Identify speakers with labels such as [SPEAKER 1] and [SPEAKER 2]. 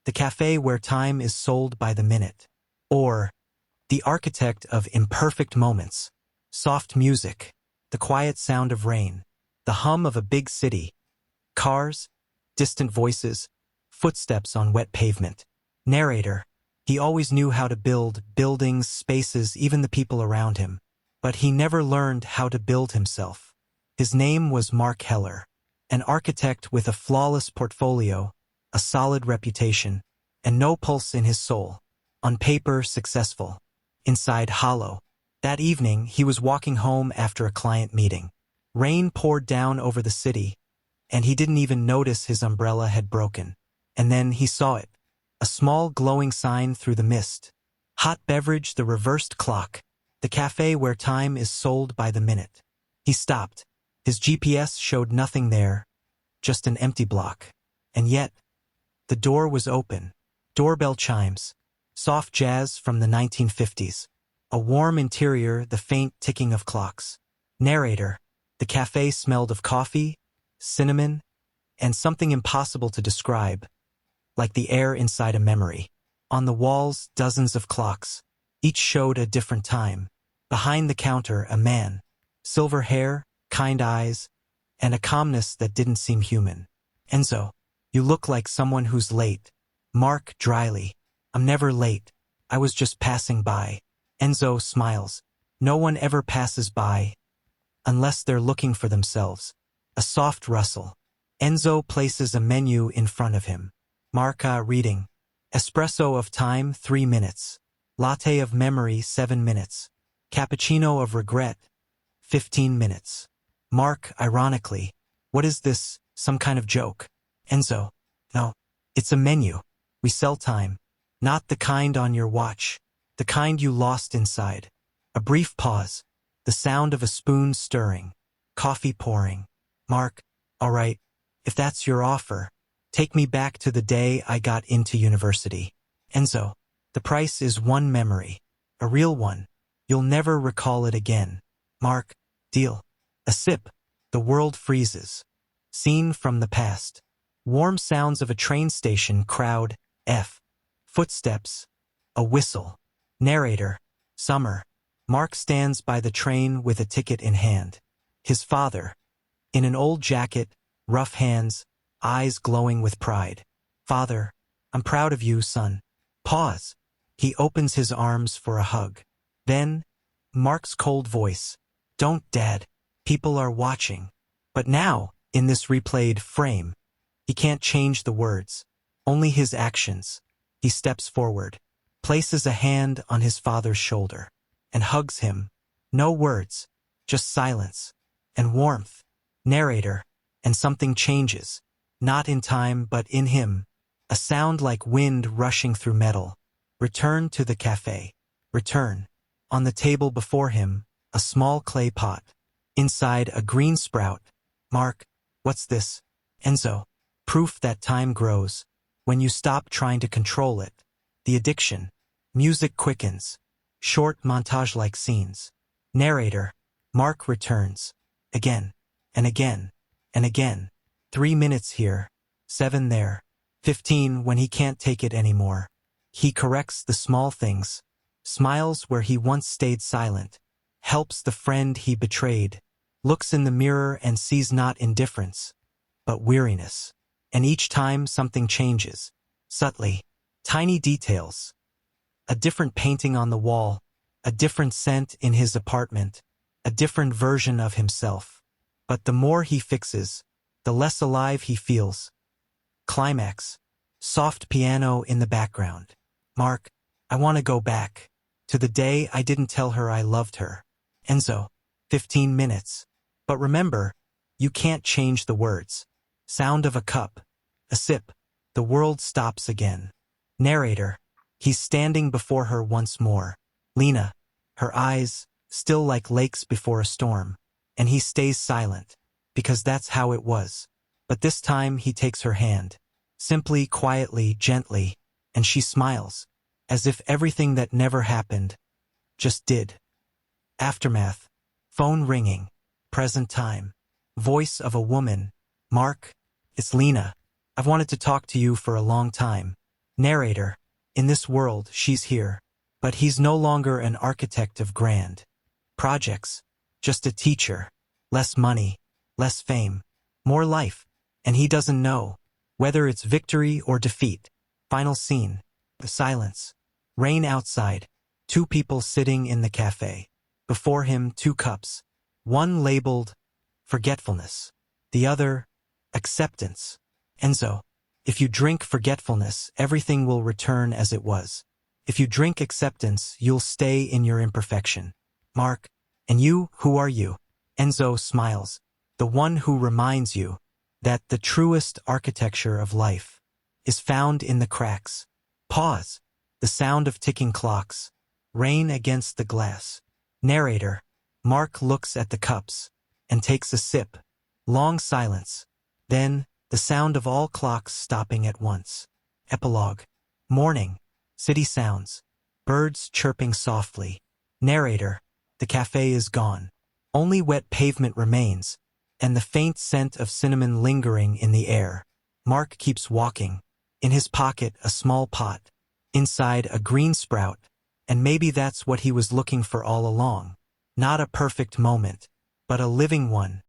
[SPEAKER 1] the cafe where time is sold by the minute. Or, the architect of imperfect moments. Soft music, the quiet sound of rain, the hum of a big city, cars, distant voices, footsteps on wet pavement. Narrator, he always knew how to build buildings, spaces, even the people around him. But he never learned how to build himself. His name was Mark Heller, an architect with a flawless portfolio, a solid reputation, and no pulse in his soul. On paper, successful. Inside, hollow. That evening, he was walking home after a client meeting. Rain poured down over the city, and he didn't even notice his umbrella had broken. And then he saw it. A small glowing sign through the mist. Hot beverage, the reversed clock. The cafe where time is sold by the minute. He stopped. His GPS showed nothing there, just an empty block. And yet, the door was open. Doorbell chimes. Soft jazz from the 1950s. A warm interior, the faint ticking of clocks. Narrator, the cafe smelled of coffee, cinnamon, and something impossible to describe, like the air inside a memory. On the walls, dozens of clocks. Each showed a different time. Behind the counter, a man. Silver hair, kind eyes, and a calmness that didn't seem human. Enzo, you look like someone who's late. Mark, dryly. I'm never late. I was just passing by. Enzo smiles. No one ever passes by, unless they're looking for themselves. A soft rustle. Enzo places a menu in front of him. Marka reading. Espresso of time, 3 minutes. Latte of memory, 7 minutes. Cappuccino of regret, 15 minutes. Mark, ironically, what is this, some kind of joke? Enzo, no, it's a menu. We sell time. Not the kind on your watch. The kind you lost inside. A brief pause. The sound of a spoon stirring. Coffee pouring. Mark, all right, if that's your offer, take me back to the day I got into university. Enzo, the price is one memory. A real one. You'll never recall it again. Mark, deal. A sip. The world freezes. Scene from the past. Warm sounds of a train station, crowd, F. Footsteps. A whistle. Narrator. Summer. Mark stands by the train with a ticket in hand. His father. In an old jacket, rough hands, eyes glowing with pride. Father, I'm proud of you, son. Pause. He opens his arms for a hug. Then, Mark's cold voice. Don't, Dad. People are watching. But now, in this replayed frame, he can't change the words, only his actions. He steps forward, places a hand on his father's shoulder, and hugs him. No words, just silence and warmth. Narrator, and something changes, not in time but in him. A sound like wind rushing through metal. Return to the cafe. Return. On the table before him, a small clay pot. Inside, a green sprout. Mark, what's this? Enzo, proof that time grows. When you stop trying to control it. The addiction. Music quickens. Short montage-like scenes. Narrator. Mark returns. Again, and again, and again. 3 minutes here, 7 there, 15 when he can't take it anymore. He corrects the small things. Smiles where he once stayed silent. Helps the friend he betrayed. Looks in the mirror and sees not indifference, but weariness. And each time something changes. Subtly. Tiny details. A different painting on the wall. A different scent in his apartment. A different version of himself. But the more he fixes, the less alive he feels. Climax. Soft piano in the background. Mark, I want to go back. To the day I didn't tell her I loved her. Enzo, 15 minutes. But remember, you can't change the words. Sound of a cup. A sip. The world stops again. Narrator. He's standing before her once more. Lena. Her eyes, still like lakes before a storm. And he stays silent. Because that's how it was. But this time he takes her hand. Simply, quietly, gently. And she smiles. As if everything that never happened just did. Aftermath. Phone ringing. Present time. Voice of a woman. Mark, it's Lena. I've wanted to talk to you for a long time. Narrator, in this world, she's here. But he's no longer an architect of grand projects, just a teacher. Less money, less fame, more life. And he doesn't know whether it's victory or defeat. Final scene. The silence. Rain outside. Two people sitting in the cafe. Before him, two cups. One labeled forgetfulness. The other, acceptance. Enzo, if you drink forgetfulness, everything will return as it was. If you drink acceptance, you'll stay in your imperfection. Mark, and you, who are you? Enzo smiles. The one who reminds you that the truest architecture of life is found in the cracks. Pause. The sound of ticking clocks. Rain against the glass. Narrator. Mark looks at the cups and takes a sip. Long silence. Then, the sound of all clocks stopping at once. Epilogue. Morning. City sounds. Birds chirping softly. Narrator. The cafe is gone. Only wet pavement remains, and the faint scent of cinnamon lingering in the air. Mark keeps walking. In his pocket, a small pot. Inside, a green sprout. And maybe that's what he was looking for all along. Not a perfect moment, but a living one.